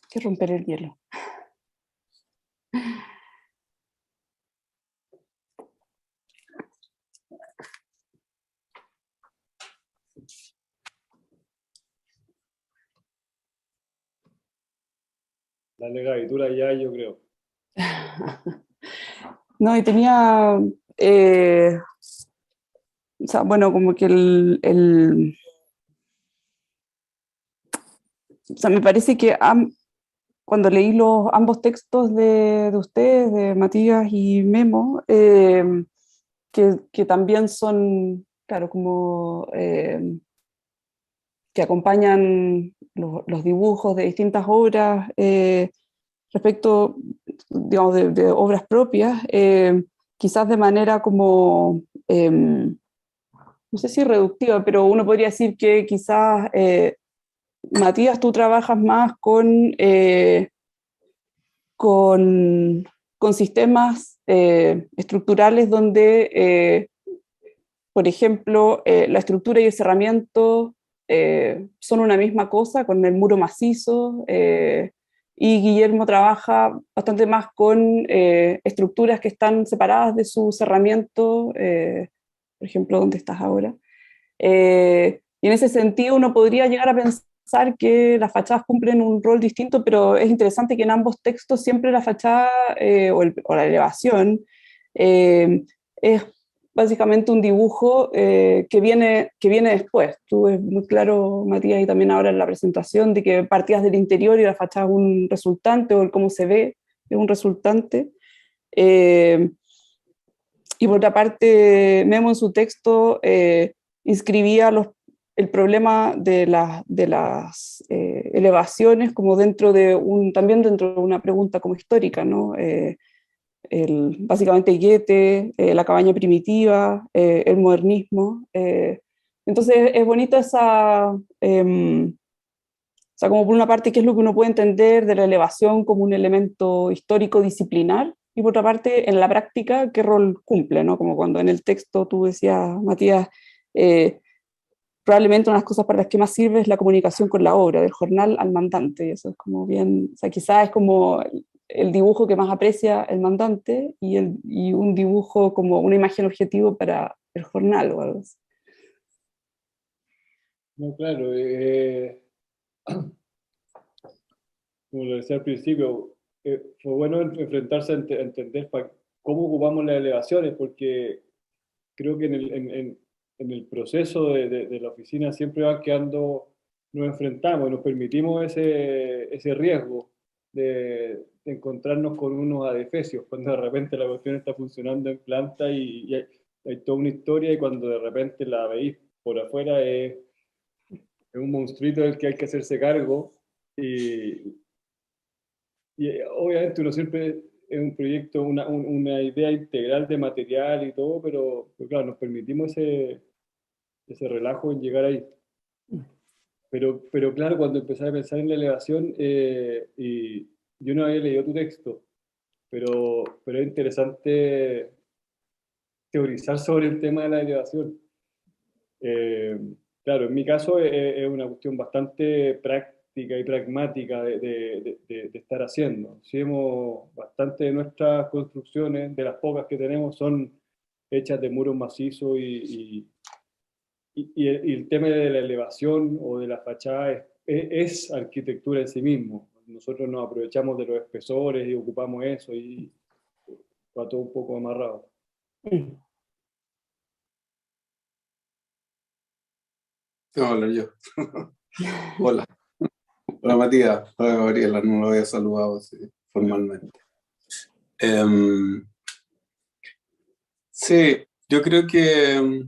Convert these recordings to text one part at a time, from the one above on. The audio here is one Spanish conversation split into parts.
que romper el hielo. Dale, Gaby, tú la ya, yo creo. No, y tenía, o sea, bueno, como que o sea, me parece que cuando leí ambos textos de ustedes, de Matías y Memo, que también son, claro, como que acompañan los dibujos de distintas obras, respecto, digamos, de obras propias, quizás de manera como, no sé si reductiva, pero uno podría decir que quizás, Matías, tú trabajas más con, con sistemas estructurales donde, por ejemplo, la estructura y el cerramiento son una misma cosa, con el muro macizo, y Guillermo trabaja bastante más con estructuras que están separadas de su cerramiento, por ejemplo, donde estás ahora. Y en ese sentido uno podría llegar a pensar que las fachadas cumplen un rol distinto, pero es interesante que en ambos textos siempre la fachada o la elevación es básicamente un dibujo que viene después. Tú es muy claro, Matías, y también ahora en la presentación, de que partías del interior y la fachada es un resultante, o el cómo se ve es un resultante. Y por otra parte, Memo en su texto inscribía el problema de las elevaciones como dentro de también dentro de una pregunta como histórica, ¿no? Básicamente Goethe, la cabaña primitiva, el modernismo. Entonces es bonita o sea, como por una parte, qué es lo que uno puede entender de la elevación como un elemento histórico disciplinar, y por otra parte, en la práctica, qué rol cumple, ¿no? Como cuando en el texto tú decías, Matías, eh, probablemente una de las cosas para las que más sirve es la comunicación con la obra, del jornal al mandante, y eso es como bien, o sea, quizás es como el dibujo que más aprecia el mandante y un dibujo como una imagen objetivo para el jornal o algo así. No, claro, como lo decía al principio, fue bueno enfrentarse a entender cómo ocupamos las elevaciones, porque creo que en el proceso de la oficina siempre van quedando, nos enfrentamos y nos permitimos ese riesgo de encontrarnos con unos adefesios, cuando de repente la cuestión está funcionando en planta y hay toda una historia, y cuando de repente la veis por afuera es un monstruito del que hay que hacerse cargo. Y obviamente uno siempre es un proyecto, una idea integral de material y todo, pero claro, nos permitimos ese relajo en llegar ahí. Pero claro, cuando empecé a pensar en la elevación, y yo no había leído tu texto, pero es interesante teorizar sobre el tema de la elevación. Eh, claro, en mi caso es una cuestión bastante práctica y pragmática de estar haciendo. Si hemos, bastante de nuestras construcciones, de las pocas que tenemos, son hechas de muros macizos y el tema de la elevación o de la fachada es arquitectura en sí mismo. Nosotros nos aprovechamos de los espesores y ocupamos eso y va todo un poco amarrado. Tengo que hablar yo. Hola. Hola Matías. Hola Gabriela, no lo había saludado así, formalmente. Sí, yo creo que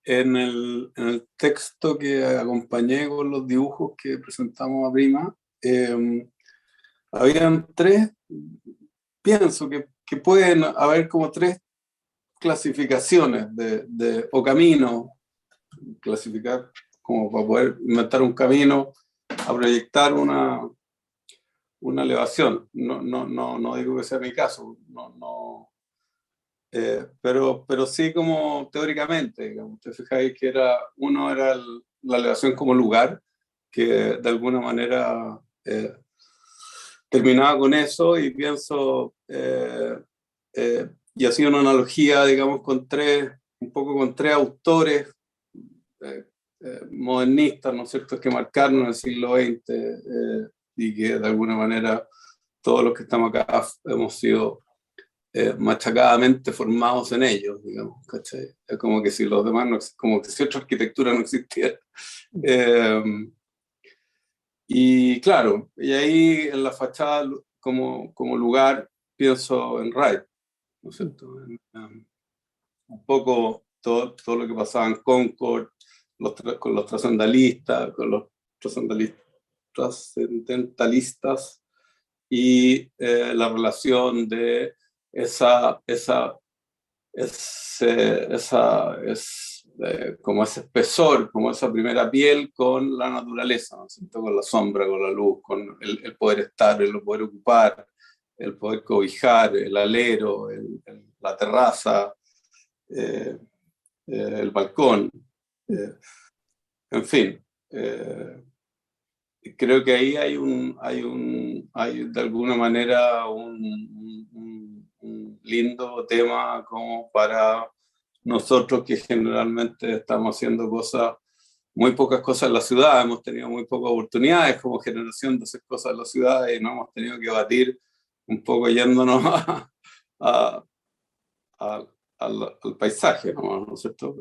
en el texto que acompañé con los dibujos que presentamos a Prima, habían tres, pienso que pueden haber como tres clasificaciones o caminos, clasificar como para poder inventar un camino a proyectar una elevación. No digo que sea mi caso, pero sí como teóricamente, digamos. Te fijáis que uno era la elevación como lugar, que de alguna manera terminaba con eso y pienso, y hacía una analogía, digamos, un poco con tres autores modernistas, ¿no es cierto?, que marcaron el siglo XX y que de alguna manera todos los que estamos acá hemos sido machacadamente formados en ellos, digamos, ¿cachai? Es como que si los demás no, como que si otra arquitectura no existiera. Y claro, y ahí en la fachada como lugar pienso en Wright, ¿no es cierto? Un poco todo lo que pasaba en Concord, con los trascendentalistas, y la relación de como ese espesor, como esa primera piel con la naturaleza, ¿no es cierto? Con la sombra, con la luz, con el poder estar, el poder ocupar, el poder cobijar, el alero, la terraza, el balcón, en fin. Creo que ahí hay de alguna manera un lindo tema como para nosotros que generalmente estamos haciendo muy pocas cosas en la ciudad, hemos tenido muy pocas oportunidades como generación de hacer cosas en la ciudad y nos hemos tenido que batir un poco yéndonos a, al paisaje, ¿no es cierto?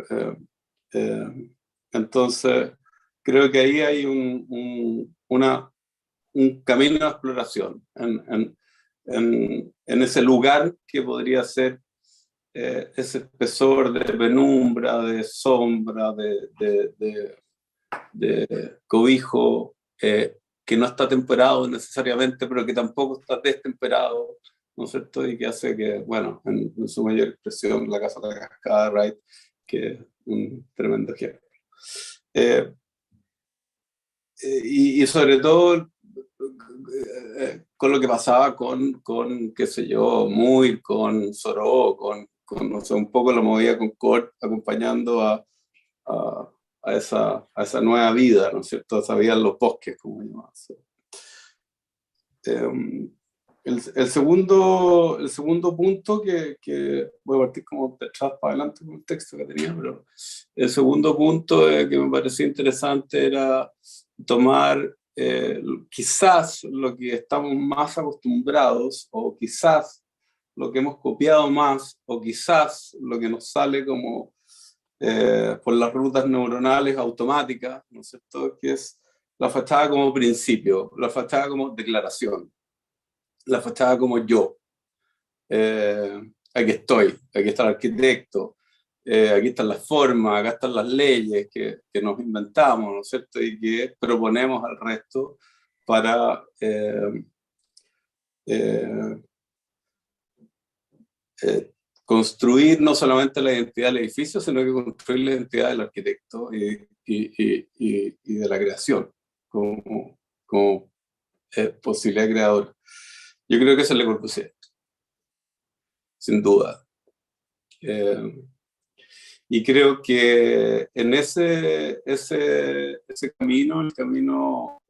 Entonces, creo que ahí hay un camino de exploración en ese lugar que podría ser ese espesor de penumbra, de sombra, de cobijo, que no está temperado necesariamente, pero que tampoco está destemperado, ¿no es cierto? Y que hace que, bueno, en su mayor expresión, la Casa de la Cascada, Wright, que es un tremendo ejemplo. Y sobre todo con lo que pasaba con qué sé yo, Muir, con Soró, o sea, un poco la movida con Cort acompañando a esa nueva vida, ¿no es cierto? Esa vida en los bosques, como llamas. El segundo punto que voy a partir como de atrás para adelante con el texto que tenía, pero el segundo punto que me parecía interesante era tomar quizás lo que estamos más acostumbrados, o quizás lo que hemos copiado más, o quizás lo que nos sale como por las rutas neuronales automáticas, ¿no es cierto?, que es la fachada como principio, la fachada como declaración, la fachada como yo. Aquí está el arquitecto, aquí están las formas, acá están las leyes que nos inventamos, ¿no es cierto?, y que proponemos al resto para construir no solamente la identidad del edificio, sino que construir la identidad del arquitecto y de la creación como posibilidad creadora. Yo creo que eso es Le Corbusier, sin duda. Y creo que en ese camino, el camino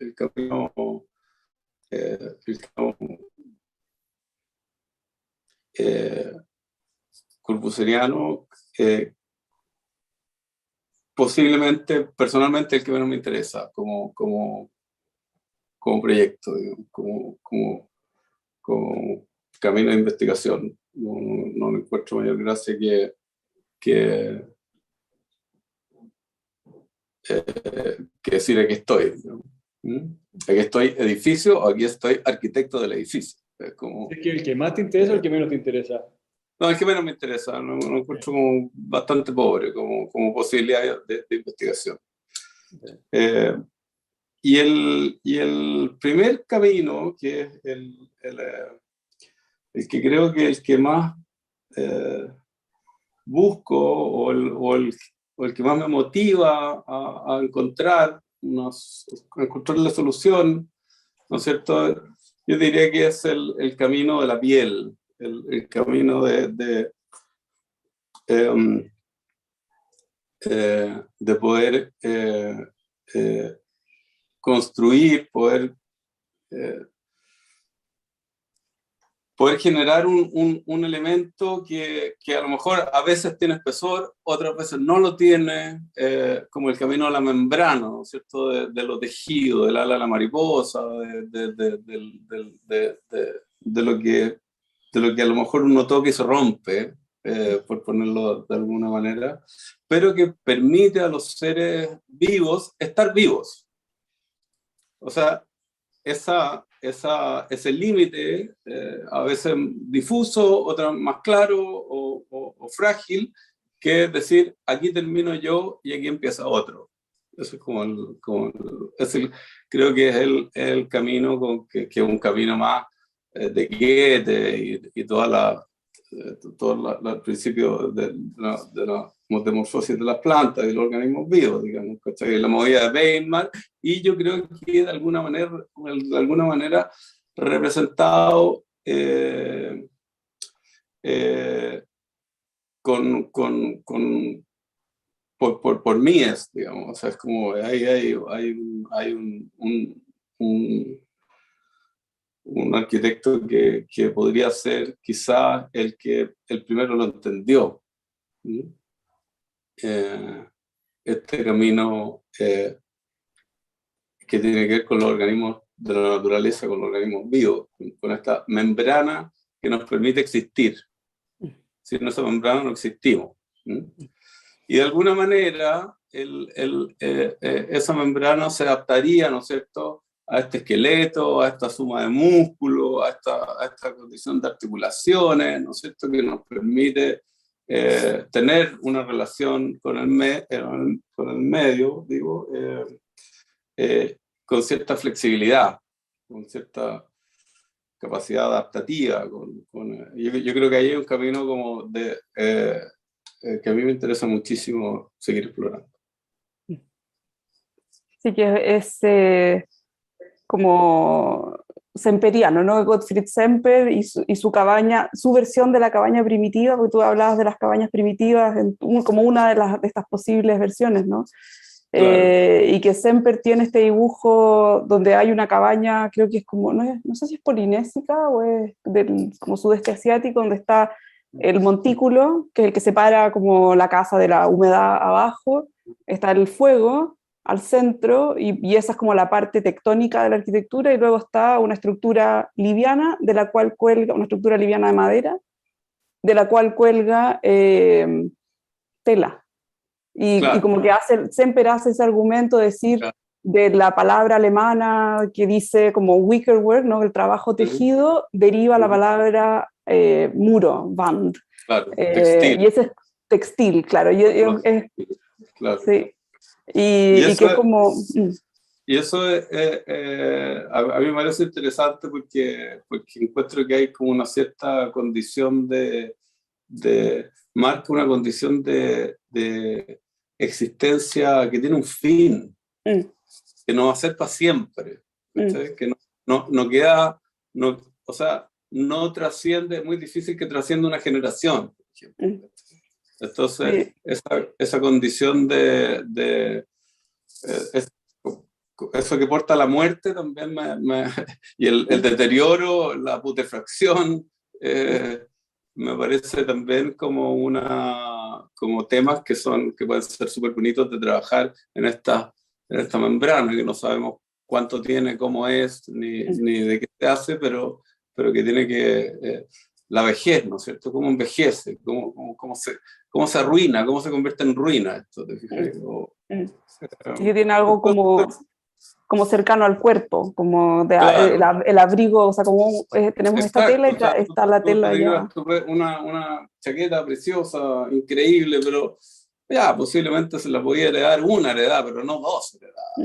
corbusieriano, posiblemente, personalmente, el que menos me interesa como proyecto, digamos, como camino de investigación. No le encuentro mayor gracia que decir aquí estoy, ¿no? Aquí estoy edificio, o aquí estoy arquitecto del edificio. ¿Es que el que más te interesa o el que menos te interesa? No, el que menos me interesa, no encuentro como bastante pobre como posibilidad de investigación. Y el primer camino, que es el que creo que el que más busco, o el que más me motiva a encontrar la solución, ¿no es cierto? Yo diría que es el camino de la piel, el camino de poder construir, poder poder generar un elemento que a lo mejor a veces tiene espesor, otras veces no lo tiene, como el camino a la membrana, ¿no es cierto? De lo tejido, del ala a la mariposa, de lo que a lo mejor uno toca y se rompe, por ponerlo de alguna manera, pero que permite a los seres vivos estar vivos. O sea, ese límite, a veces difuso, otras más claro o frágil, que es decir, aquí termino yo y aquí empieza otro. Eso es creo que es el camino que es un camino más de Goethe y todo el principio de la metamorfosis de las plantas y de los organismos vivos, digamos, ¿cachai? La movida de Weimar, y yo creo que de alguna manera representado por Mies, digamos, o sea, es como hay un arquitecto que podría ser quizá el que el primero lo entendió. Este camino que tiene que ver con los organismos de la naturaleza, con los organismos vivos, con esta membrana que nos permite existir. Sin esa membrana no existimos. Y de alguna manera esa membrana se adaptaría, ¿no es cierto?, a este esqueleto, a esta suma de músculos, a esta condición de articulaciones, ¿no es cierto?, que nos permite tener una relación con el medio, digo, con cierta flexibilidad, con cierta capacidad adaptativa. Yo creo que ahí hay un camino como que a mí me interesa muchísimo seguir explorando. Sí, que es como semperiano, ¿no? Gottfried Semper y su cabaña, su versión de la cabaña primitiva, porque tú hablabas de las cabañas primitivas como una de estas posibles versiones, ¿no? Claro. Y que Semper tiene este dibujo donde hay una cabaña, creo que es como, no sé si es polinésica o es como sudeste asiático, donde está el montículo, que es el que separa como la casa de la humedad abajo, está el fuego al centro, y esa es como la parte tectónica de la arquitectura, y luego está una estructura liviana, de la cual cuelga, una estructura liviana de madera, de la cual cuelga tela. Claro. Y como que Semper hace ese argumento de decir, claro, de la palabra alemana que dice como wickerwork, ¿no? El trabajo tejido, deriva la palabra muro, Wand. Claro, textil. Y ese es textil, claro. Claro. Sí. Y que es como... Y eso a mí me parece interesante porque encuentro que hay como una cierta condición marca una condición de existencia que tiene un fin, que no va a ser para siempre, que no queda, o sea, no trasciende, es muy difícil que trascienda una generación, por ejemplo. Entonces, esa condición eso que porta la muerte también y el deterioro, la putrefacción, me parece también como temas que pueden ser súper bonitos de trabajar en esta membrana, que no sabemos cuánto tiene, cómo es, ni de qué se hace, pero que tiene la vejez, ¿no es cierto? ¿Cómo envejece? ¿Cómo se arruina? ¿Cómo se convierte en ruina esto? ¿Te fijas? Y que tiene algo como cercano al cuerpo, como claro, el abrigo, o sea, como tenemos esta tela y está la tela ya. Una chaqueta preciosa, increíble, pero ya posiblemente se la podía heredar una heredad, pero no dos heredadas.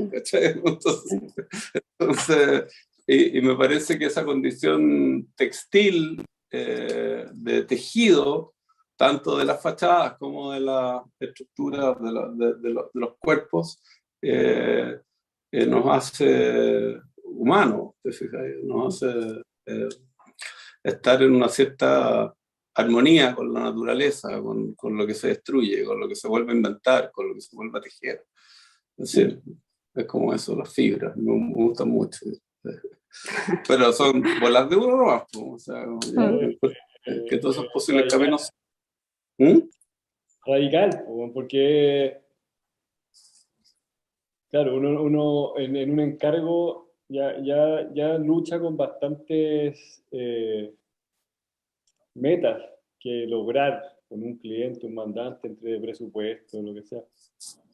Entonces y me parece que esa condición textil de tejido, tanto de las fachadas como de las estructuras de los cuerpos, nos hace humanos, nos hace estar en una cierta armonía con la naturaleza, con lo que se destruye, con lo que se vuelve a inventar, con lo que se vuelve a tejer. Es decir, es como eso, las fibras, me gustan mucho. Pero son bolas de uno nomás, pues, o sea, que todos esos posibles radical, caminos. ¿Mm? radical, porque, claro, uno en un encargo ya lucha con bastantes metas que lograr con un cliente, un mandante, entre presupuesto, lo que sea.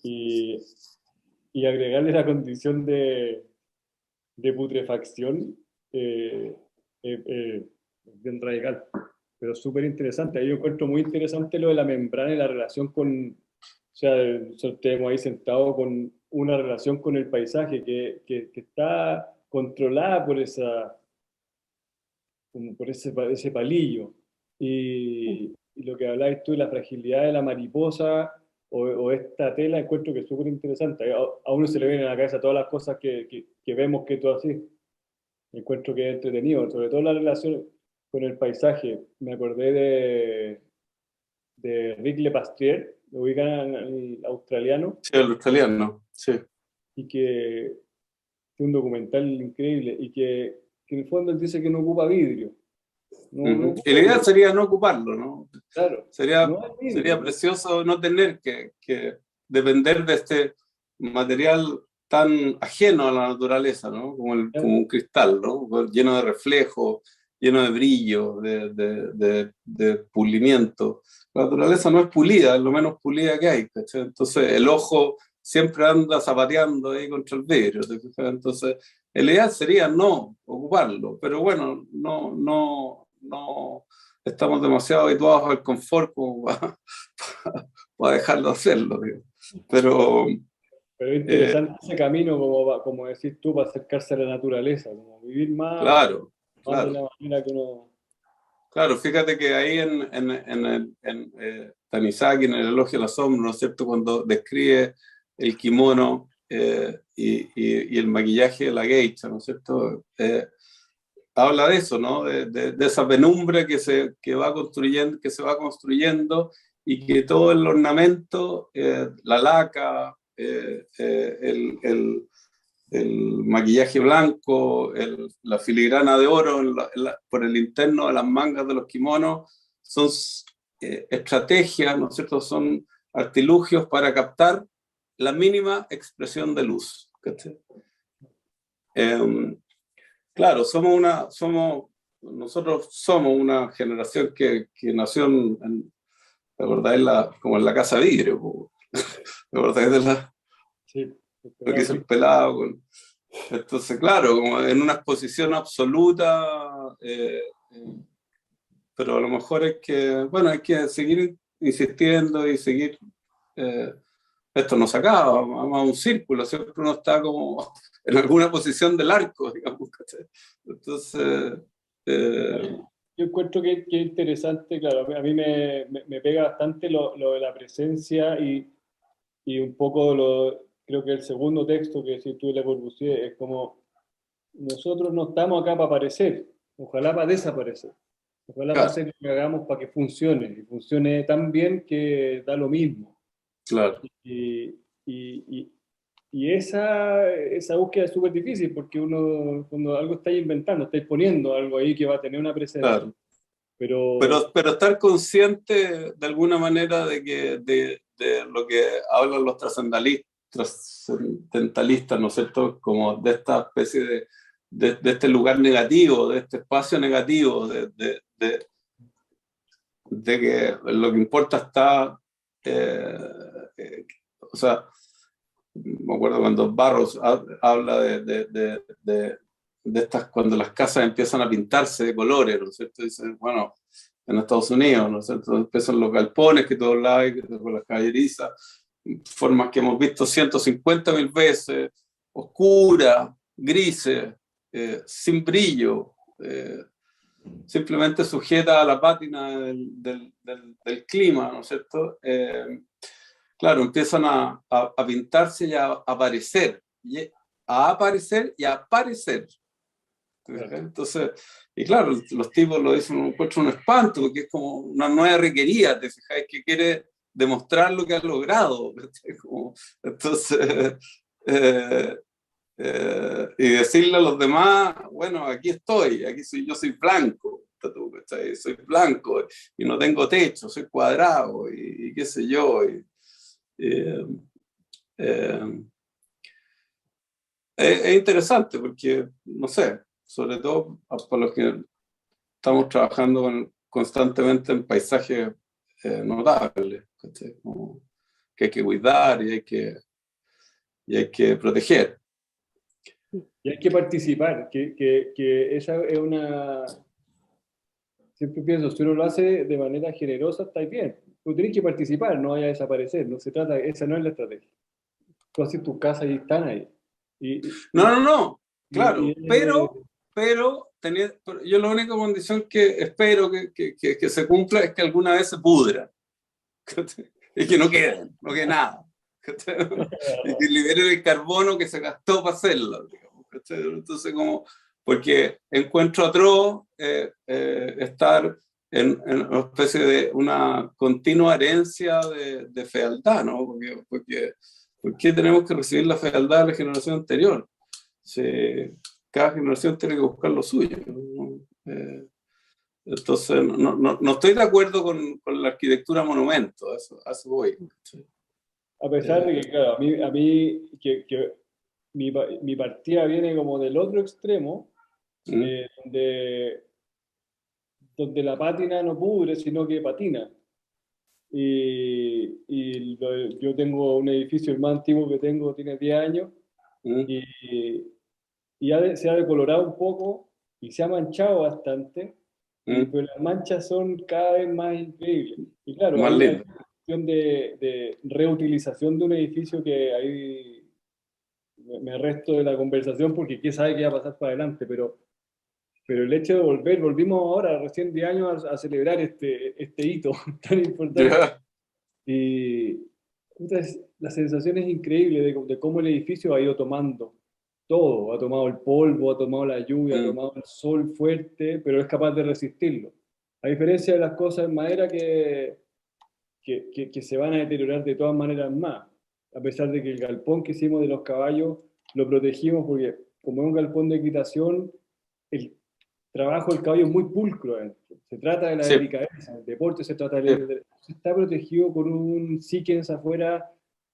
Y, y agregarle la condición de putrefacción eh, es bien radical, pero súper interesante. Ahí yo encuentro muy interesante lo de la membrana y la relación con, o sea, nosotros tenemos ahí sentado con una relación con el paisaje que está controlada por como por ese palillo. Y lo que habláis tú de la fragilidad de la mariposa o esta tela, encuentro que es súper interesante. A uno se le vienen a la cabeza todas las cosas que vemos que tú haces. Encuentro que es entretenido, sobre todo la relación con el paisaje. Me acordé de Rick Lepastrier, lo ubican el australiano, Sí, el australiano, sí. y que tiene un documental increíble y que en el fondo él dice que no ocupa vidrio. No Y la ocupa idea vidrio, sería no ocuparlo, ¿no? claro. Sería, No es vidrio, sería ¿no? precioso no tener que depender de este material tan ajeno a la naturaleza, ¿no? Como Claro. un cristal, ¿no? Lleno de reflejos, lleno de brillo, de pulimiento. La naturaleza no es pulida, es lo menos pulida que hay, ¿cachai? Entonces el ojo siempre anda zapateando ahí contra el vidrio, ¿te fijas? Entonces el ideal sería no ocuparlo, pero bueno, no estamos demasiado habituados al confort como para dejarlo hacerlo, digo. Pero Pero es eh, interesante ese camino, como decís tú, para acercarse a la naturaleza, como vivir claro, más de claro, la manera que uno... claro, fíjate que ahí Tanizaki, en el Elogio del Asombro, ¿no es cierto?, cuando describe el kimono y el maquillaje de la geisha, ¿no es cierto?, habla de eso, ¿no? De esa penumbra que va construyendo, que se va construyendo y que todo el ornamento, la laca, el maquillaje blanco, la filigrana de oro por el interno de las mangas de los kimonos, son estrategias, ¿no es cierto? Son artilugios para captar la mínima expresión de luz. Claro, nosotros somos una generación que nació ¿te acordáis? Como en la casa de vidrio, po. ¿Te acordáis de Sí, lo que hizo el pelado? Entonces, claro, como en una exposición absoluta, pero a lo mejor es que, bueno, hay que seguir insistiendo y seguir, eh, esto no se acaba, vamos a un círculo, siempre uno está como en alguna posición del arco, digamos, ¿cachai? Entonces, eh, yo encuentro que es interesante, claro, a mí me pega bastante lo de la presencia y un poco creo que el segundo texto que si tú Le Corbusier es como, nosotros no estamos acá para aparecer, ojalá para desaparecer, ojalá para claro, hacer lo que hagamos para que funcione, y funcione tan bien que da lo mismo. claro, Y, y, y, y esa búsqueda es súper difícil porque uno, cuando algo está inventando, está poniendo algo ahí que va a tener una presencia. claro. Pero Pero estar consciente de alguna manera de lo que hablan los trascendentalistas, ¿no es cierto? Como de esta especie de este lugar negativo, de este espacio negativo, de que lo que importa está, eh, o sea, me acuerdo cuando Barros habla de estas, cuando las casas empiezan a pintarse de colores, ¿no es cierto? Dicen, bueno, en Estados Unidos, ¿no es cierto? Empiezan los galpones que todos lados, con las caballerizas, formas que hemos visto 150.000 veces, oscuras, grises, sin brillo, simplemente sujeta a la pátina del clima, ¿no es cierto? Claro, empiezan a pintarse y a aparecer, a aparecer y a aparecer. Entonces, y claro, los tipos lo dicen, encuentro un espanto, porque es como una nueva requerida, te fijáis, que quiere demostrar lo que ha logrado. Entonces, eh, y decirle a los demás, bueno, aquí estoy, yo soy blanco, ¿cachai? Soy blanco y no tengo techo, soy cuadrado y qué sé yo. Eh, eh, es interesante porque, no sé, sobre todo para los que estamos trabajando constantemente en paisajes notables, ¿cachai? Como que hay que cuidar y hay que proteger. Y hay que participar, que esa es una... Siempre pienso, si uno lo hace de manera generosa, está bien. Tú tienes que participar, no vaya a desaparecer. No se trata, esa no es la estrategia. Tú haces tu casa y están ahí. No, claro, y- pero yo la única condición que espero que se cumpla es que alguna vez se pudra, ¿cachai? Y que no quede nada, ¿cachai? Y que liberen el carbono que se gastó para hacerlo, digamos, ¿cachai? Entonces, porque encuentro atroz estar en una especie de una continua herencia de fealdad, ¿no? ¿Por qué tenemos que recibir la fealdad de la generación anterior? Si cada generación tiene que buscar lo suyo, ¿no? Entonces, no estoy de acuerdo con la arquitectura monumento, a eso voy. A pesar de que, claro, a mí que mi partida viene como del otro extremo, donde, donde la pátina no pudre, sino que patina. Yo tengo un edificio, el más antiguo que tengo tiene 10 años, y, se ha decolorado un poco y se ha manchado bastante, pero las manchas son cada vez más increíbles. Y claro, Más hay lindo. una cuestión de reutilización de un edificio que ahí me resto de la conversación porque quién sabe qué va a pasar para adelante, pero el hecho de volvimos ahora, recién 10 años, a celebrar este hito tan importante. Yeah. Y la sensación es increíble de cómo el edificio ha ido tomando todo. Ha tomado el polvo, ha tomado la lluvia, ha tomado el sol fuerte, pero es capaz de resistirlo. A diferencia de las cosas en madera que se van a deteriorar de todas maneras más. A pesar de que el galpón que hicimos de los caballos lo protegimos porque como es un galpón de equitación, el trabajo del caballo es muy pulcro adentro. Se trata de la Sí, delicadeza, el deporte se trata está protegido por un síquens afuera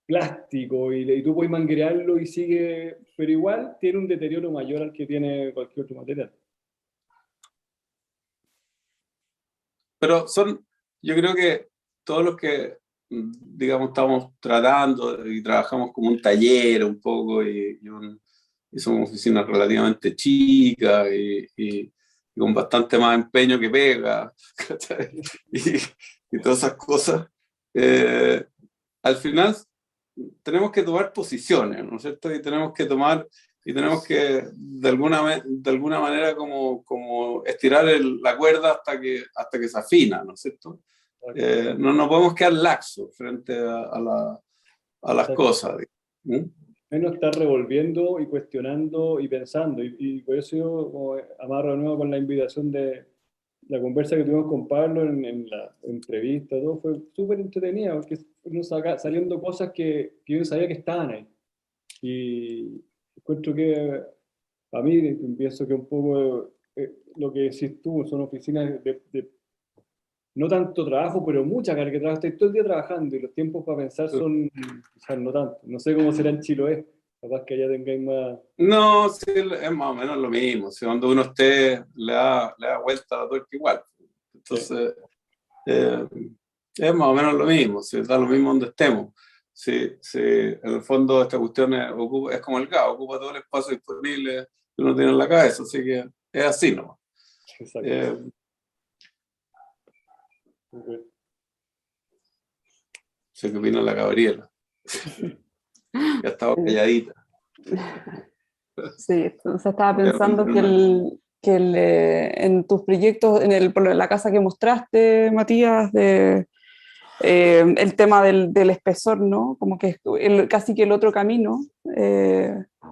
plástico y tú puedes manguerearlo y sigue, pero igual tiene un deterioro mayor al que tiene cualquier otro material. pero yo creo que todos los que, digamos, estamos tratando y trabajamos como un taller un poco y somos oficinas relativamente chicas y con bastante más empeño que pega, ¿cachai? y todas esas cosas, al final tenemos que tomar posiciones, ¿no es cierto? Y tenemos que de alguna manera como estirar la cuerda hasta que se afina, ¿no es cierto? No podemos quedar laxos frente a las cosas. ¿Mm? Menos estar revolviendo y cuestionando y pensando. Y por eso yo como amarro de nuevo con la invitación de la conversa que tuvimos con Pablo en la entrevista, todo fue súper entretenida porque nos saliendo cosas que yo no sabía que estaban ahí. Y encuentro que a mí pienso que un poco lo que decís tú son oficinas no tanto trabajo, pero mucha carga de trabajo. Estoy todo el día trabajando y los tiempos para pensar son, quizás no tanto. No sé cómo será en Chiloé. Capaz que allá tengáis más. No, sí, es más o menos lo mismo. Si donde uno esté, le da vuelta a la tuerca igual. Entonces, eh, es más o menos lo mismo. Si da lo mismo donde estemos. Si en el fondo esta cuestión es como el gas, ocupa todo el espacio disponible que uno tiene en la cabeza. Así que es así, ¿no? Exacto. Sé que opina la Gabriela. Ya estaba calladita. Sí, entonces estaba pensando en tus proyectos, por la casa que mostraste, Matías, el tema del espesor, ¿no? Como que casi que el otro camino,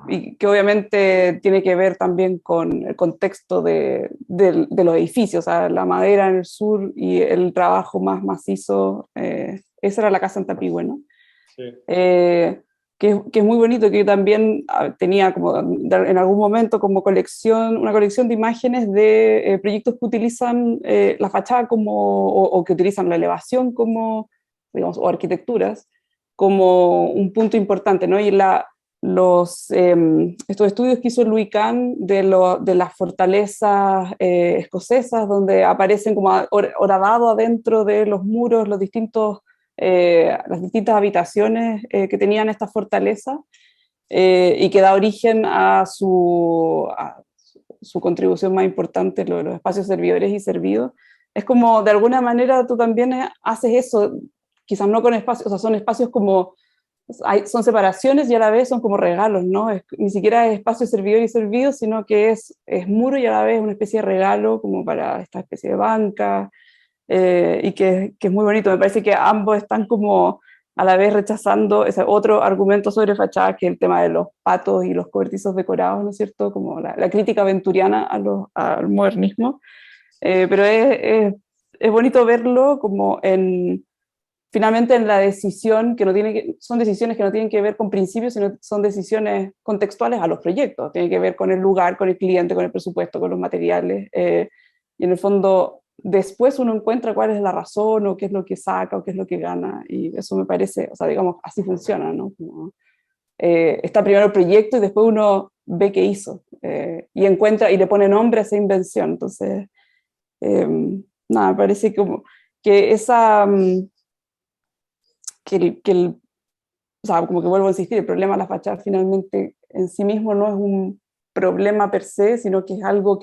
y que obviamente tiene que ver también con el contexto de los edificios, o sea, la madera en el sur y el trabajo más macizo, esa era la casa en Tapigüe, ¿no? Sí. que es muy bonito, que yo también tenía como en algún momento como una colección de imágenes de proyectos que utilizan la fachada como, o que utilizan la elevación como, digamos, o arquitecturas, como un punto importante, ¿no? Y estos estudios que hizo Louis Kahn de las fortalezas escocesas, donde aparecen como horadado adentro de los muros las distintas habitaciones que tenían esta fortaleza, y que da origen a su contribución más importante, lo de los espacios servidores y servidos. Es como, de alguna manera, tú también haces eso, quizás no con espacios, o sea, son espacios como, son separaciones y a la vez son como regalos, ¿no? Ni siquiera es espacio servidor y servido, sino que es muro y a la vez una especie de regalo como para esta especie de banca, y que es muy bonito. Me parece que ambos están como a la vez rechazando ese otro argumento sobre fachada, que es el tema de los patos y los cobertizos decorados, ¿no es cierto? Como la crítica venturiana al modernismo. Pero es bonito verlo como finalmente en la decisión, que no son decisiones que no tienen que ver con principios, sino son decisiones contextuales a los proyectos, tienen que ver con el lugar, con el cliente, con el presupuesto, con los materiales, y en el fondo después uno encuentra cuál es la razón, o qué es lo que saca, o qué es lo que gana, y eso me parece, o sea, digamos, así funciona, ¿no? Como, está primero el proyecto y después uno ve qué hizo, y encuentra y le pone nombre a esa invención. Entonces, eh, nada, me parece como que esa... o sea, como que vuelvo a insistir, el problema de la fachada finalmente en sí mismo no es un problema per se, sino que es algo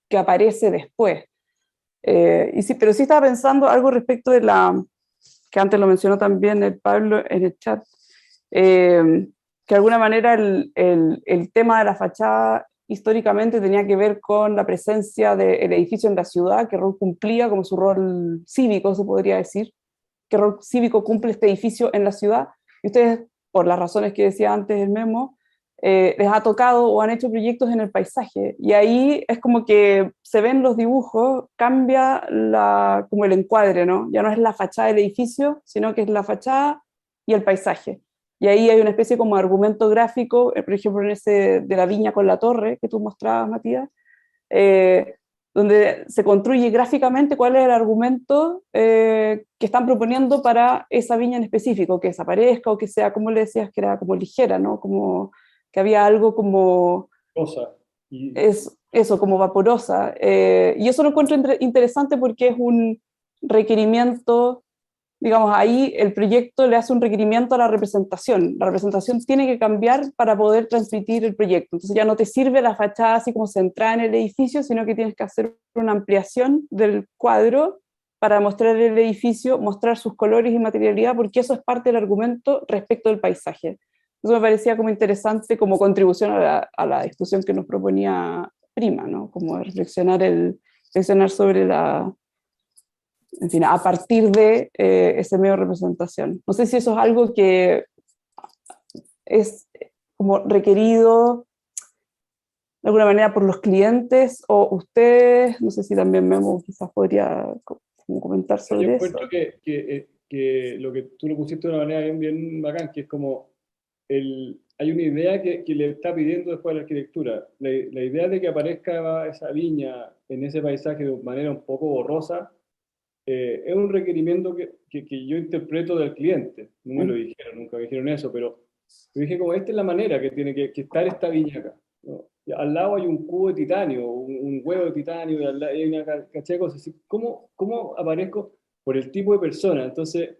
que aparece después. Pero sí estaba pensando algo respecto que antes lo mencionó también el Pablo en el chat, que de alguna manera el tema de la fachada históricamente tenía que ver con la presencia del edificio en la ciudad, qué rol cumplía como su rol cívico, se podría decir, qué rol cívico cumple este edificio en la ciudad, y ustedes, por las razones que decía antes el Memo, les ha tocado o han hecho proyectos en el paisaje, y ahí es como que se ven los dibujos, cambia como el encuadre, ¿no? Ya no es la fachada del edificio, sino que es la fachada y el paisaje. Y ahí hay una especie como de argumento gráfico, por ejemplo en ese de la viña con la torre que tú mostrabas, Matías, eh, donde se construye gráficamente cuál es el argumento que están proponiendo para esa viña en específico, que desaparezca o que sea, como le decías, que era como ligera, ¿no? Como que había algo como... Cosa. Eso, como vaporosa. Y eso lo encuentro interesante porque es un requerimiento, digamos, ahí el proyecto le hace un requerimiento a la representación. La representación tiene que cambiar para poder transmitir el proyecto. Entonces ya no te sirve la fachada así como centrada en el edificio, sino que tienes que hacer una ampliación del cuadro para mostrar el edificio, mostrar sus colores y materialidad, porque eso es parte del argumento respecto del paisaje. Eso me parecía como interesante como contribución a la discusión que nos proponía Prima, ¿no? Como reflexionar sobre en fin, a partir de ese medio de representación. No sé si eso es algo que es como requerido de alguna manera por los clientes o ustedes, no sé si también Memo quizás podría como comentar Yo sobre eso. encuentro que lo que tú lo pusiste de una manera bien, bien bacán, que es como hay una idea que le está pidiendo después a la arquitectura. La idea de que aparezca esa viña en ese paisaje de manera un poco borrosa, es un requerimiento que yo interpreto del cliente. No me lo dijeron, nunca me dijeron eso, pero yo dije como esta es la manera que tiene que estar esta viña acá, ¿no? Y al lado hay un cubo de titanio, un huevo de titanio, y al lado hay una cachai de cosas así. ¿Cómo aparezco? Por el tipo de persona. Entonces,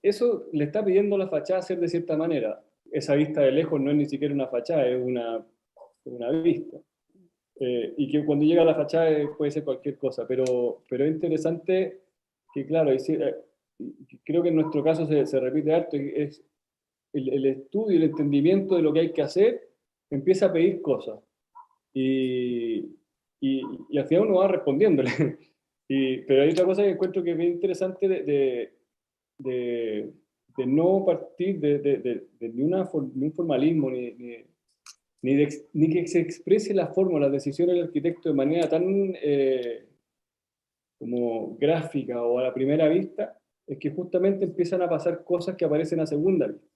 eso le está pidiendo la fachada hacer de cierta manera. Esa vista de lejos no es ni siquiera una fachada, es una vista. Y que cuando llega a la fachada puede ser cualquier cosa, pero es interesante que, claro, creo que en nuestro caso se repite harto, es el estudio, el entendimiento de lo que hay que hacer, empieza a pedir cosas. Y, y al final uno va respondiéndole. Pero hay otra cosa que encuentro que es bien interesante de, de no partir de ni un formalismo, ni que se exprese la forma, la decisión del arquitecto de manera tan como gráfica o a la primera vista, es que justamente empiezan a pasar cosas que aparecen a segunda vista.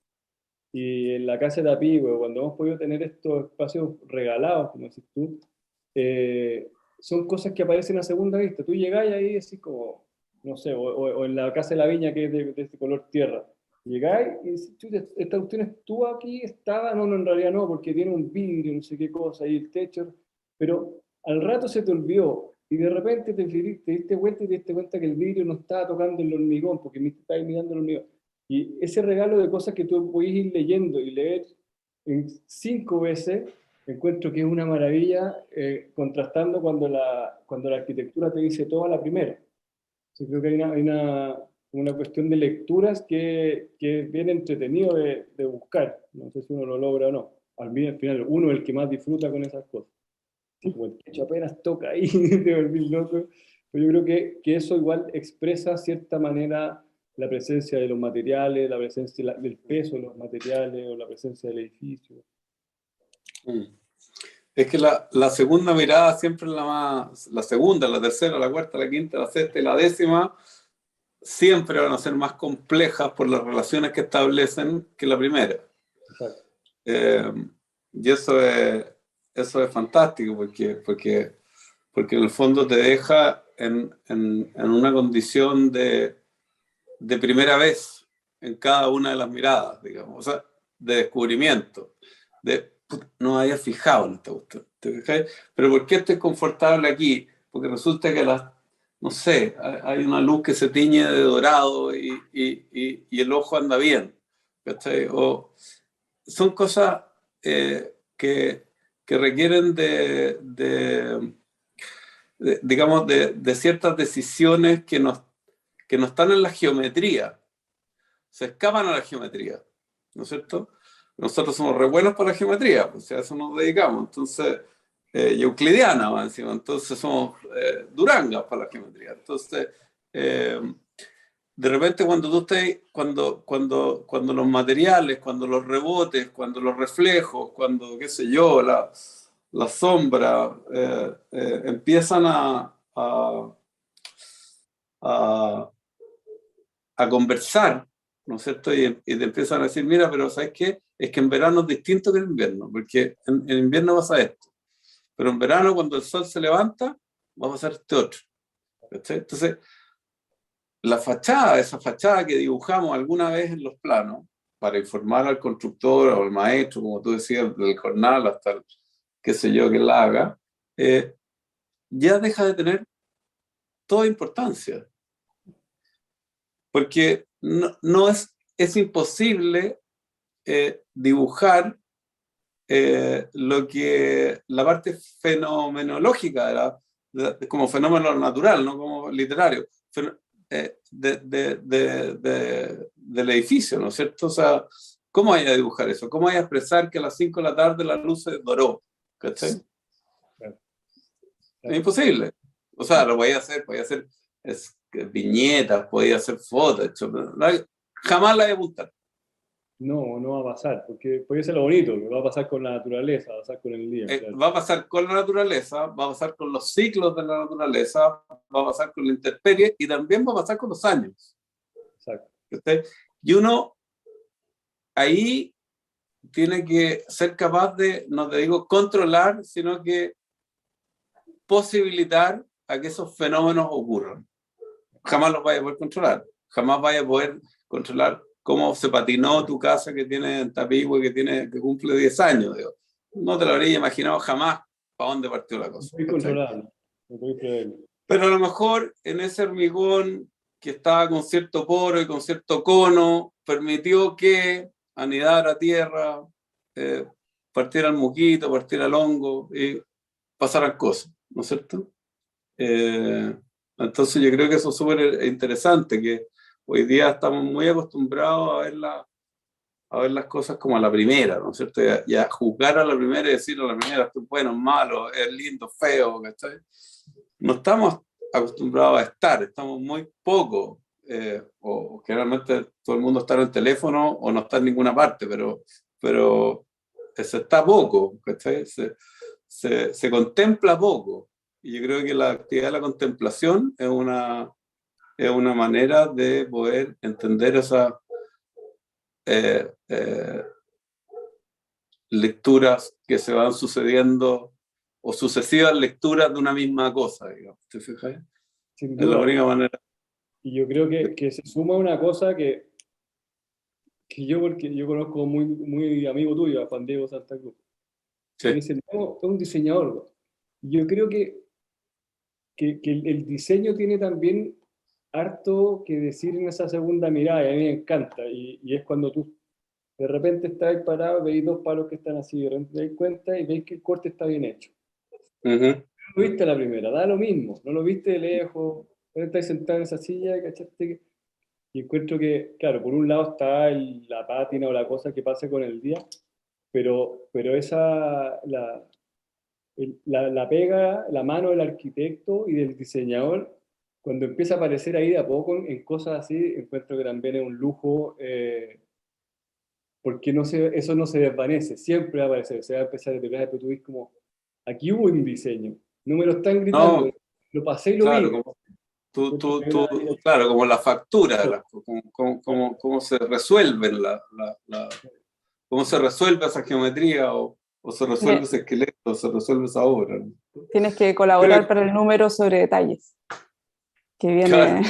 Y en la casa de Tapigüe, cuando hemos podido tener estos espacios regalados, como decís tú, son cosas que aparecen a segunda vista. Tú llegáis ahí así como, no sé, o en la casa de la viña que es de este color tierra. Llegáis y decís, "Chuta, esta cuestión estuvo aquí, estaba, no, no, en realidad no, porque tiene un vidrio, no sé qué cosa, y el techo, pero al rato se te olvidó, y de repente te diste vuelta y te diste cuenta que el vidrio no estaba tocando el hormigón, porque estabas mirando el hormigón. Y ese regalo de cosas que tú puedes ir leyendo y leer en 5 veces, encuentro que es una maravilla, contrastando cuando la arquitectura te dice todo a la primera. Yo creo que hay una cuestión de lecturas que es bien entretenido de buscar. No sé si uno lo logra o no. Al final, uno es el que más disfruta con esas cosas. Como el techo apenas toca ahí, te volvís loco. Pero yo creo que eso igual expresa de cierta manera la presencia de los materiales, la presencia del peso de los materiales o la presencia del edificio. Es que la segunda mirada siempre es la segunda, la tercera, la cuarta, la quinta, la sexta y la décima siempre van a ser más complejas por las relaciones que establecen que la primera. Exacto. Y eso es fantástico porque en el fondo te deja en una condición de primera vez en cada una de las miradas, digamos, o sea, de descubrimiento, no me había fijado en esta cuestión, ¿te fijáis? Pero ¿por qué estoy confortable aquí? Porque resulta que no sé, hay una luz que se tiñe de dorado y el ojo anda bien, ¿cachai? O son cosas que requieren digamos, de ciertas decisiones que no están en la geometría, se escapan a la geometría, ¿no es cierto? Nosotros somos re buenos para la geometría, pues a eso nos dedicamos, entonces, y euclidiana va encima, entonces somos durangas para la geometría. Entonces, de repente cuando los materiales, cuando los rebotes, cuando los reflejos, cuando, qué sé yo, la sombra, empiezan a conversar, ¿no es cierto? Y te empiezan a decir, mira, pero ¿sabes qué? Es que en verano es distinto que en invierno, porque en invierno pasa esto, pero en verano cuando el sol se levanta, va a pasar este otro. ¿Cachai? Entonces, esa fachada que dibujamos alguna vez en los planos, para informar al constructor o al maestro, como tú decías, del jornal hasta el, qué sé yo, que la haga, ya deja de tener toda importancia. Porque no es imposible dibujar la parte fenomenológica como fenómeno natural, no como literario, del edificio, ¿no es cierto? O sea, ¿cómo hay a dibujar eso? ¿Cómo hay a expresar que a las 5 de la tarde la luz se doró? ¿Cachai? Claro. Es imposible. O sea, lo podía hacer viñetas, podía hacer fotos, pero jamás la voy a apuntar. No, no va a pasar, porque eso es lo bonito, que va a pasar con la naturaleza, va a pasar con el día. Claro. Va a pasar con la naturaleza, va a pasar con los ciclos de la naturaleza, va a pasar con la intemperie y también va a pasar con los años. Exacto. Y uno ahí tiene que ser capaz de, no te digo controlar, sino que posibilitar a que esos fenómenos ocurran. Jamás los vaya a poder controlar, jamás vaya a poder controlar cómo se patinó tu casa que tiene en Tapigüe, que cumple 10 años. Digo. No te lo habría imaginado jamás para dónde partió la cosa. No estoy controlando, no estoy preverlo. Pero a lo mejor en ese hormigón que estaba con cierto poro y con cierto cono, permitió que anidara tierra, partiera el moquito, partiera el hongo y pasaran cosas, ¿no es cierto? Entonces yo creo que eso es súper interesante, que hoy día estamos muy acostumbrados a ver las cosas como a la primera, ¿no es cierto? Y a juzgar a la primera y decir a la primera, esto es bueno, es malo, es lindo, feo, ¿cachai? No estamos acostumbrados a estamos muy poco, o generalmente todo el mundo está en el teléfono o no está en ninguna parte, pero se está poco, ¿cachai? Se contempla poco. Y yo creo que la actividad de la contemplación es una manera de poder entender lecturas que se van sucediendo o sucesivas lecturas de una misma cosa, digamos. ¿Te fijas? Sin Es la duda. única manera. Y yo creo que se suma una cosa porque yo conozco muy, muy amigo tuyo, a Juan Diego Santa Cruz. Me Sí. dice, no, es un diseñador, güey. Y yo creo que el diseño tiene también harto que decir en esa segunda mirada, y a mí me encanta, y es cuando tú de repente estás ahí parado, veis dos palos que están así, de repente te das cuenta y veis que el corte está bien hecho. Uh-huh. No lo viste a la primera, da lo mismo, no lo viste de lejos, estás sentado en esa silla, ¿cachaste? Y encuentro que, claro, por un lado está la pátina o la cosa que pase con el día, pero esa, la pega, la mano del arquitecto y del diseñador, cuando empieza a aparecer ahí de a poco en cosas así, encuentro que también es un lujo, porque eso no se desvanece, siempre va a aparecer, se va a empezar a pegar, pero tú ves como, aquí hubo un diseño, no me lo están gritando, No, lo pasé y lo claro, vi. claro, como la factura, cómo se resuelven cómo se resuelve esa geometría o se resuelve Tiene- ese esqueleto, o se resuelve esa obra, ¿no? Tienes que Creo colaborar que, para el número sobre detalles, que viene. claro,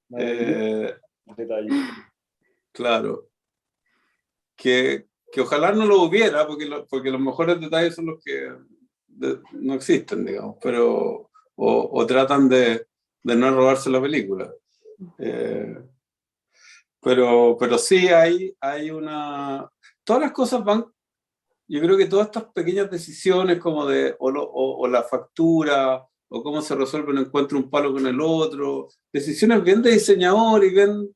Maravilloso eh, detalle. claro, que ojalá no lo hubiera, porque los mejores detalles son los que no existen, digamos, pero o tratan de no robarse la película. Eh, pero sí hay una... Todas las cosas van... Yo creo que todas estas pequeñas decisiones como o la factura, o cómo se resuelve un encuentro un palo con el otro, decisiones bien de diseñador y bien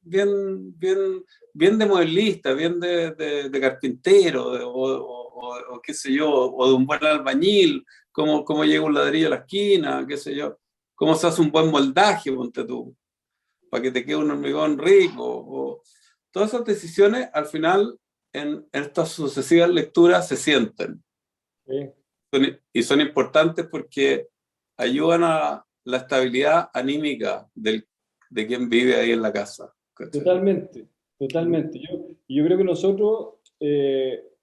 de mueblista, bien de carpintero, o qué sé yo, o de un buen albañil, cómo llega un ladrillo a la esquina, qué sé yo, cómo se hace un buen moldaje, ponte tú, para que te quede un hormigón rico. Todas esas decisiones, al final, en estas sucesivas lecturas, se sienten. Sí, Y son importantes porque ayudan a la estabilidad anímica de quien vive ahí en la casa. ¿Cachai? totalmente, totalmente. Yo creo que nosotros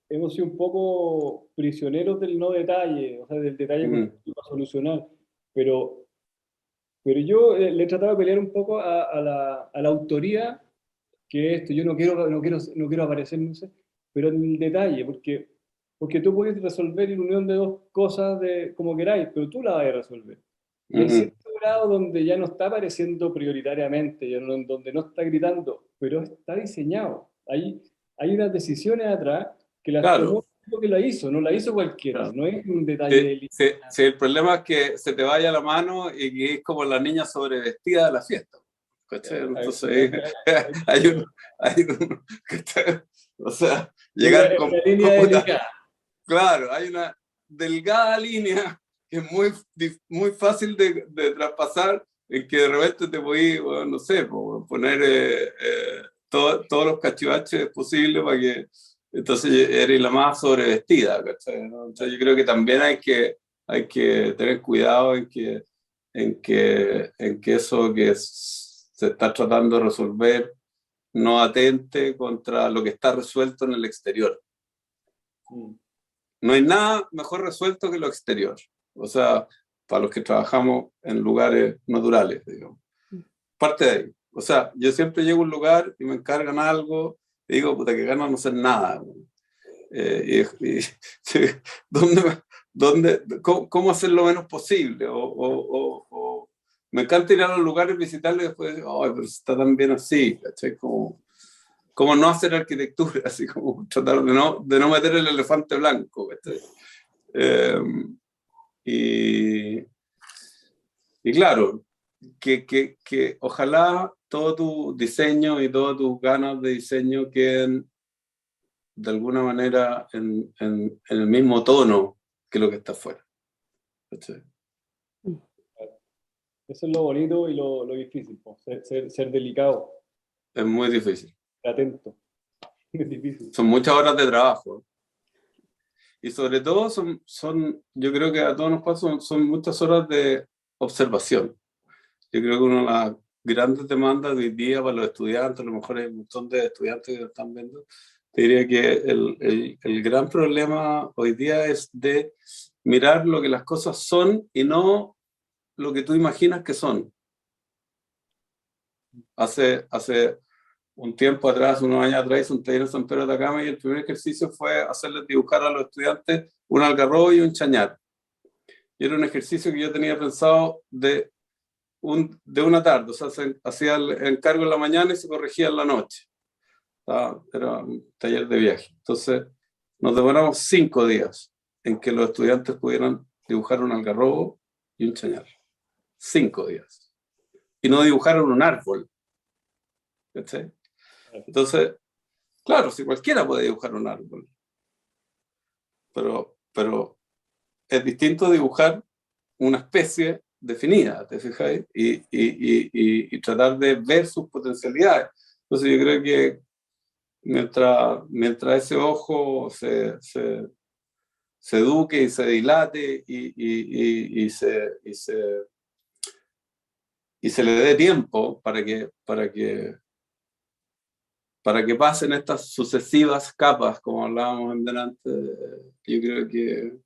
hemos sido un poco prisioneros del no detalle, o sea, del detalle Mm. para solucionar, pero, pero yo le he tratado de pelear un poco a la autoría, que esto, yo no quiero aparecer, no sé, pero en el detalle, porque tú puedes resolver en unión de dos cosas como queráis, pero tú la vas a resolver. Y hay Mm. cierto grado donde ya no está apareciendo prioritariamente, donde no está gritando, pero está diseñado. Hay unas decisiones atrás que las tomó Claro, el tipo que la hizo, no la hizo cualquiera, claro. no es un detalle Sí, de línea. sí, sí, el problema es que se te vaya la mano y que es como la niña sobrevestida de la fiesta. ¿Cachai? Entonces hay un, ¿cachai? O sea, llegar Una con, línea puta, delicada. claro, hay una delgada línea que es muy fácil de traspasar, en que de repente te voy, bueno, no sé, poner todos los cachivaches posibles para que entonces eres la más sobrevestida, ¿cachai? ¿No? Entonces yo creo que también hay que tener cuidado en que eso que se está tratando de resolver no atente contra lo que está resuelto en el exterior. Mm. No hay nada mejor resuelto que lo exterior. O sea, para los que trabajamos en lugares naturales, digamos. Parte de ahí. O sea, yo siempre llego a un lugar y me encargan algo y digo, puta, que ganas no hacer nada. Sí, ¿dónde, cómo hacer lo menos posible? Me encanta ir a los lugares, visitarlos y después digo, ay, pero está tan bien así, ¿cachai? Como no hacer arquitectura, así como tratar de no meter el elefante blanco, ¿cachai? Eh, y, y claro, que ojalá todo tu diseño y todas tus ganas de diseño queden de alguna manera en el mismo tono que lo que está afuera. ¿Cachai? Eso es lo bonito y lo difícil, po, ser delicado, Es muy difícil. atento. Es difícil. Son muchas horas de trabajo. Y sobre todo yo creo que a todos nos pasa, son muchas horas de observación. Yo creo que una de las grandes demandas de hoy día para los estudiantes, a lo mejor hay un montón de estudiantes que lo están viendo, te diría que el gran problema hoy día es de mirar lo que las cosas son y no lo que tú imaginas que son. Hace un tiempo atrás, unos años atrás, hice un taller en San Pedro de Atacama y el primer ejercicio fue hacerles dibujar a los estudiantes un algarrobo y un chañar. Y era un ejercicio que yo tenía pensado de una tarde, o sea, se hacía el encargo en la mañana y se corregía en la noche. Era un taller de viaje. Entonces, nos demoramos 5 días en que los estudiantes pudieran dibujar un algarrobo y un chañar. 5 días. Y no dibujaron un árbol. ¿Sí? Entonces, claro, si cualquiera puede dibujar un árbol, pero es distinto dibujar una especie definida, ¿te fijáis? Y tratar de ver sus potencialidades. Entonces yo creo que mientras ese ojo se eduque y se dilate y se le dé tiempo para que pasen estas sucesivas capas, como hablábamos en delante, yo creo que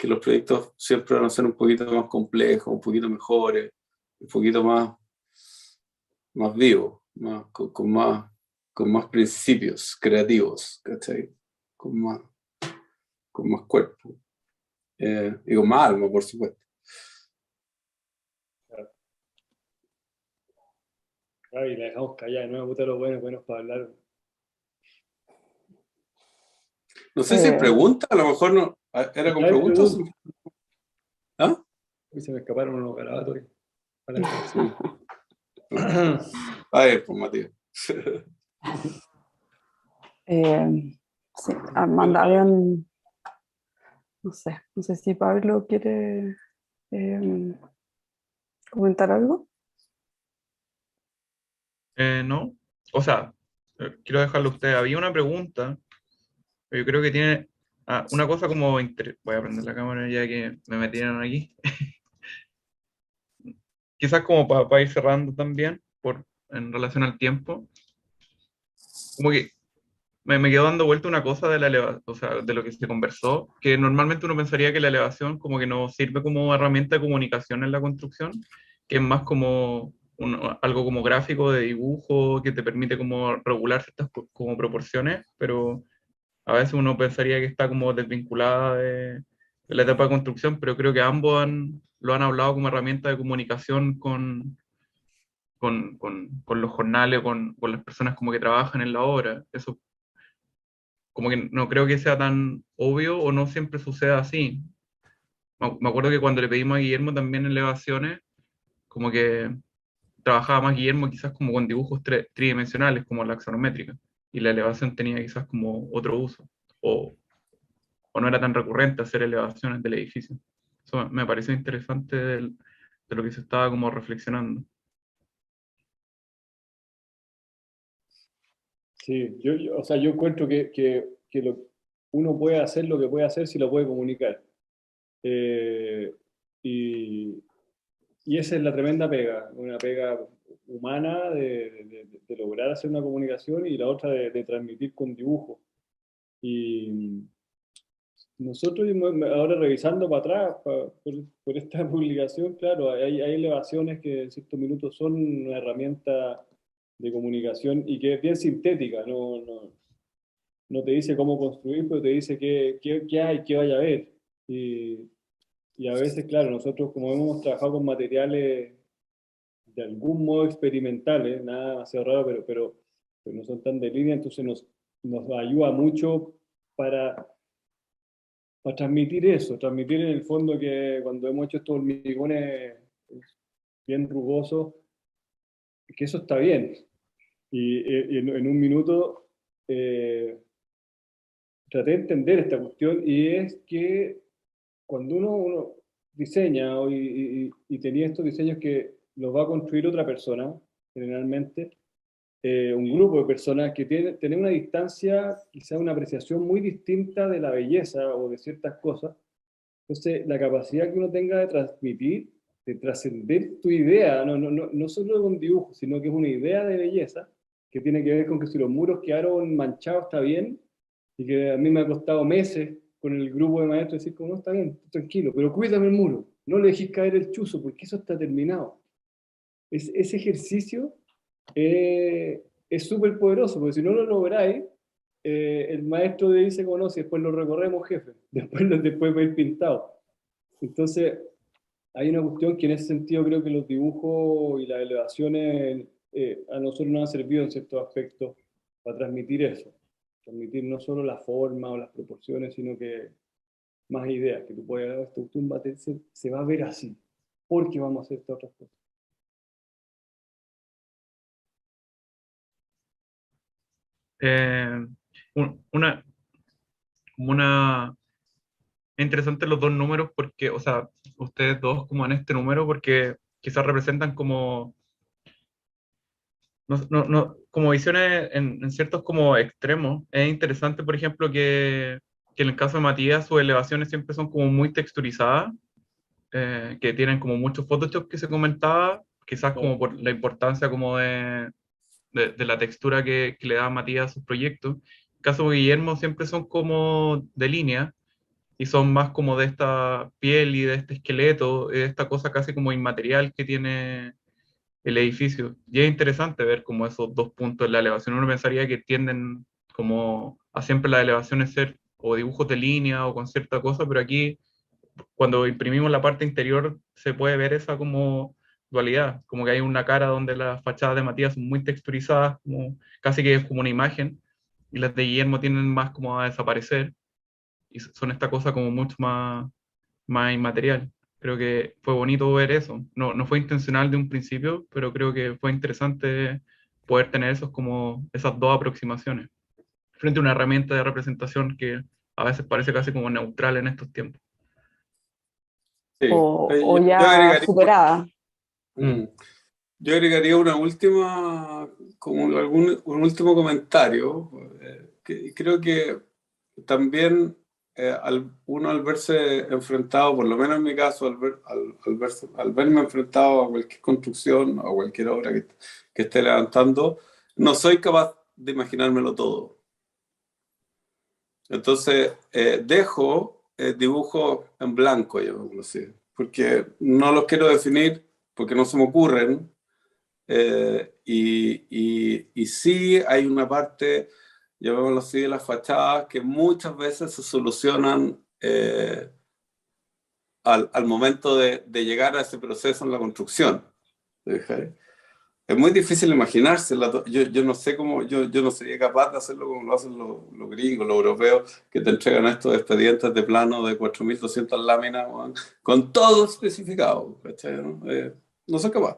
los proyectos siempre van a ser un poquito más complejos, un poquito mejores, un poquito más vivos, con más principios creativos, ¿cachai? Con más cuerpo. Y con más alma, por supuesto. Y la dejamos callada, ¿no? Me gustan los buenos para hablar. No sé si pregunta, a lo mejor no. ¿Era con preguntas? ¿Ah? Uy, se me escaparon unos garabatos. A ver, pues Matías. Sí, Armando, habían, no sé si Pablo quiere comentar algo. No, o sea, quiero dejarlo a usted. Había una pregunta, pero yo creo que tiene una cosa como... Voy a prender la cámara ya que me metieron aquí. Quizás como para ir cerrando también, en relación al tiempo. Como que me quedó dando vuelta una cosa de la elevación, o sea, de lo que se conversó, que normalmente uno pensaría que la elevación como que no sirve como herramienta de comunicación en la construcción, que es más como algo como gráfico de dibujo, que te permite como regular ciertas como proporciones, pero a veces uno pensaría que está como desvinculada de la etapa de construcción, pero creo que ambos lo han hablado como herramienta de comunicación con los jornales, con las personas como que trabajan en la obra. Eso como que no creo que sea tan obvio o no siempre suceda así. Me acuerdo que cuando le pedimos a Guillermo también elevaciones, como que trabajaba más Guillermo quizás como con dibujos tridimensionales, como la axonométrica, y la elevación tenía quizás como otro uso, o no era tan recurrente hacer elevaciones del edificio. Eso me pareció interesante de lo que se estaba como reflexionando. Sí, o sea, yo encuentro que uno puede hacer lo que puede hacer si lo puede comunicar. Y esa es la tremenda pega, una pega humana de lograr hacer una comunicación y la otra de transmitir con dibujo. Y nosotros ahora revisando para atrás, por esta publicación, claro, hay elevaciones que en ciertos minutos son una herramienta de comunicación y que es bien sintética, no te dice cómo construir, pero te dice qué hay, qué vaya a haber. Y a veces, claro, nosotros como hemos trabajado con materiales de algún modo experimentales, nada demasiado raro, pero no son tan de línea, entonces nos ayuda mucho para transmitir eso, transmitir en el fondo que cuando hemos hecho estos hormigones bien rugosos, que eso está bien. Y en un minuto traté de entender esta cuestión y es que cuando uno diseña y tenía estos diseños que los va a construir otra persona, generalmente, un grupo de personas que tienen una distancia, quizá una apreciación muy distinta de la belleza o de ciertas cosas. Entonces, la capacidad que uno tenga de transmitir, de trascender tu idea, no solo con dibujo, sino que es una idea de belleza, que tiene que ver con que si los muros quedaron manchados está bien, y que a mí me ha costado meses con el grupo de maestros decir, como no, está bien, tranquilo, pero cuídame el muro, no le dejes caer el chuzo, porque eso está terminado. Ese ejercicio es súper poderoso, porque si no lo lográis, el maestro te dice, como no, si después lo recorremos, jefe, después va a ir pintado. Entonces, hay una cuestión que en ese sentido creo que los dibujos y las elevaciones a nosotros nos han servido en ciertos aspectos para transmitir eso. Transmitir no solo la forma o las proporciones, sino que más ideas, que tú puedes ver, esta tumba se va a ver así, porque vamos a hacer estas otras cosas. Una, como una, es interesante los dos números porque, o sea, ustedes dos como en este número porque quizás representan como, como visiones en ciertos como extremos. Es interesante, por ejemplo, que en el caso de Matías sus elevaciones siempre son como muy texturizadas, que tienen como muchos Photoshop que se comentaba, quizás como por la importancia como de la textura que le da Matías a sus proyectos. En el caso de Guillermo siempre son como de línea y son más como de esta piel y de este esqueleto, y de esta cosa casi como inmaterial que tiene el edificio. Y es interesante ver como esos dos puntos en la elevación. Uno pensaría que tienden como a siempre las elevaciones ser o dibujos de línea o con cierta cosa, pero aquí cuando imprimimos la parte interior se puede ver esa como dualidad, como que hay una cara donde las fachadas de Matías son muy texturizadas, como, casi que es como una imagen, y las de Guillermo tienden más como a desaparecer, y son esta cosa como mucho más inmaterial. Creo que fue bonito ver eso. No fue intencional de un principio, pero creo que fue interesante poder tener esos como esas dos aproximaciones frente a una herramienta de representación que a veces parece casi como neutral en estos tiempos. Sí. O Yo ya agregaría, superada. yo agregaría una última, como un último comentario, que creo que también uno al verse enfrentado, por lo menos en mi caso, al verme enfrentado a cualquier construcción o a cualquier obra que esté levantando, no soy capaz de imaginármelo todo. Entonces, dejo dibujos en blanco, yo así, porque no los quiero definir, porque no se me ocurren. Y sí hay una parte, llamémoslo así, de las fachadas que muchas veces se solucionan al momento de llegar a ese proceso en la construcción. ¿Sí? Es muy difícil imaginarse. Yo no sé cómo, yo no sería capaz de hacerlo como lo hacen los gringos, los europeos, que te entregan estos expedientes de plano de 4.200 láminas, con todo especificado. ¿Cachai? No soy capaz,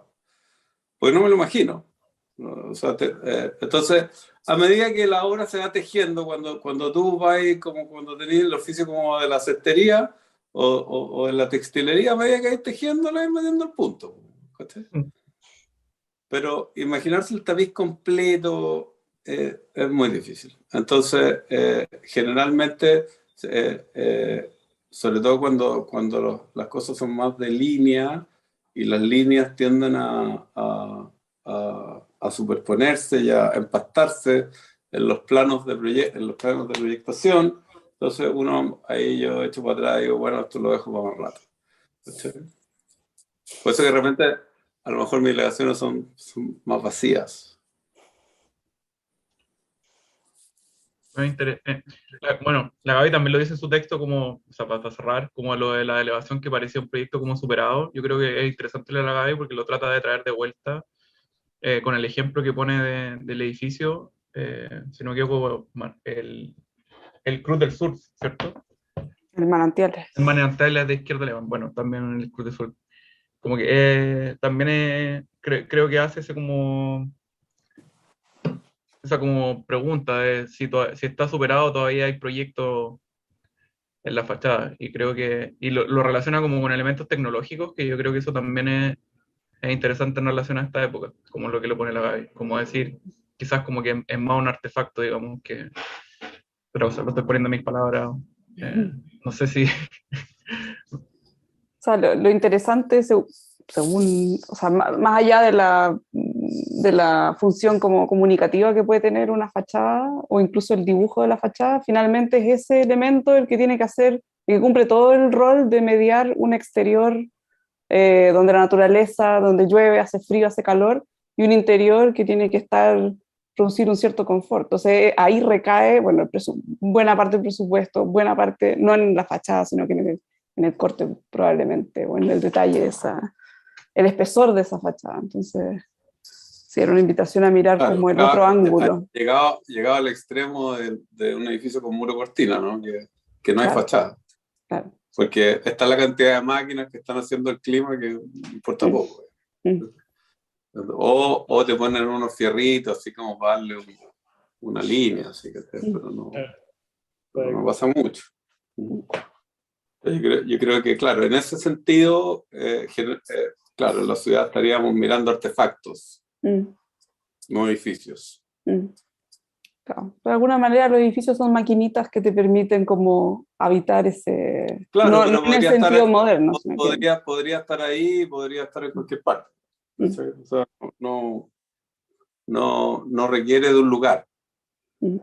porque no me lo imagino. ¿No? O sea, entonces, a medida que la obra se va tejiendo, cuando tú vas, como cuando tenías el oficio como de la cestería o de la textilería, a medida que vas tejiendo, le vas metiendo el punto. ¿Cachai? Pero imaginarse el tapiz completo es muy difícil. Entonces, generalmente, sobre todo las cosas son más de línea y las líneas tienden a superponerse y a empastarse en los planos en los planos de proyectación. Entonces, ahí yo echo para atrás y digo, bueno, esto lo dejo para más rato. Por eso que de repente a lo mejor mis alegaciones son más vacías. Bueno, la Gaby también lo dice en su texto como, o sea, para cerrar, como lo de la elevación que parecía un proyecto como superado. Yo creo que es interesante la Gaby porque lo trata de traer de vuelta con el ejemplo que pone del edificio, sino que el Cruz del Sur, ¿cierto? El manantial. El manantial es de Izquierda León, bueno, también el Cruz del Sur. Como que también creo que hace ese como esa como pregunta de si está superado todavía hay proyectos en la fachada y creo que lo relaciona como con elementos tecnológicos que yo creo que eso también es interesante en relación a esta época, como lo que le pone la Gaby, como decir, quizás como que es más un artefacto, digamos, que, pero o sea, lo estoy poniendo en mis palabras, no sé si... O sea, lo interesante, según, o sea, más allá de la función como comunicativa que puede tener una fachada, o incluso el dibujo de la fachada, finalmente es ese elemento el que tiene que hacer, el que cumple todo el rol de mediar un exterior donde la naturaleza, donde llueve, hace frío, hace calor, y un interior que tiene que producir un cierto confort. Entonces ahí recae, bueno, buena parte del presupuesto, buena parte, no en la fachada, sino que en el corte probablemente, o en el detalle de el espesor de esa fachada. Entonces, sí, era una invitación a mirar Claro, como el otro ángulo. llegado al extremo de un edificio con muro cortina, ¿no? Que no hay Claro, fachada. claro. Porque está la cantidad de máquinas que están haciendo el clima que importa poco. Mm. O te ponen unos fierritos, así como para darle una línea, así que, pero no pasa mucho. Yo creo que, claro, en ese sentido, claro, en la ciudad estaríamos mirando artefactos, Mm. no edificios. Mm. Claro. De alguna manera los edificios son maquinitas que te permiten como habitar ese... Claro, No, no pero en el podría sentido moderno, sino que... podría estar ahí, podría estar en cualquier parte. Mm. O sea, no requiere de un lugar. Mm.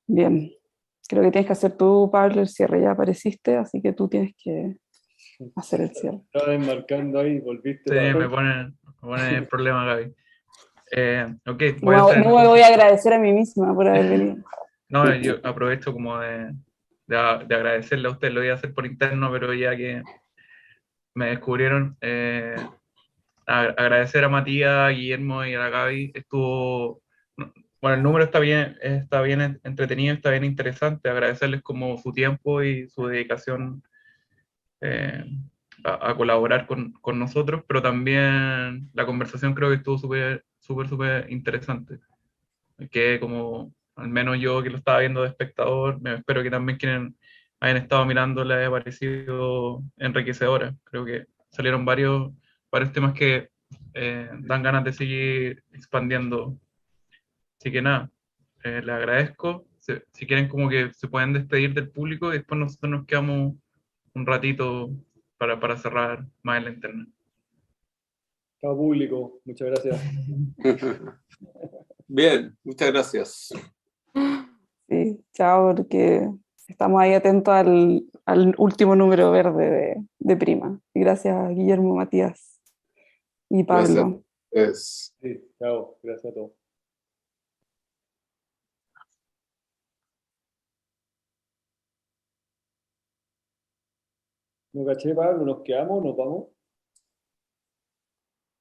Bien. Creo que tienes que hacer tú, Pablo, el cierre. Ya apareciste, así que tú tienes que hacer el cierre. Estaba enmarcando ahí, volviste Sí, para me atrás. pone en problema, Gaby. Ok, voy a No, hacer no me voy entonces. a agradecer a mí misma por haber venido. No, yo aprovecho como de agradecerle a usted, lo iba a hacer por interno, pero ya que me descubrieron, agradecer a Matías, a Guillermo y a la Gaby. Bueno, el número está bien entretenido, está bien interesante. Agradecerles como su tiempo y su dedicación eh, a colaborar con nosotros, pero también la conversación creo que estuvo súper interesante. Que como al menos yo que lo estaba viendo de espectador, me espero que también quienes hayan estado mirando le haya parecido enriquecedora. Creo que salieron varios temas que dan ganas de seguir expandiendo. Así que nada, les agradezco. Si quieren como que se pueden despedir del público y después nosotros nos quedamos un ratito para cerrar más en la internet. Chao público, muchas gracias. Bien, muchas gracias. Sí, chao, porque estamos ahí atentos al último número verde de Prima. Y gracias, Guillermo, Matías y Gracias. Pablo. Sí, chao, gracias a todos. No caché, Pablo, nos quedamos, nos vamos.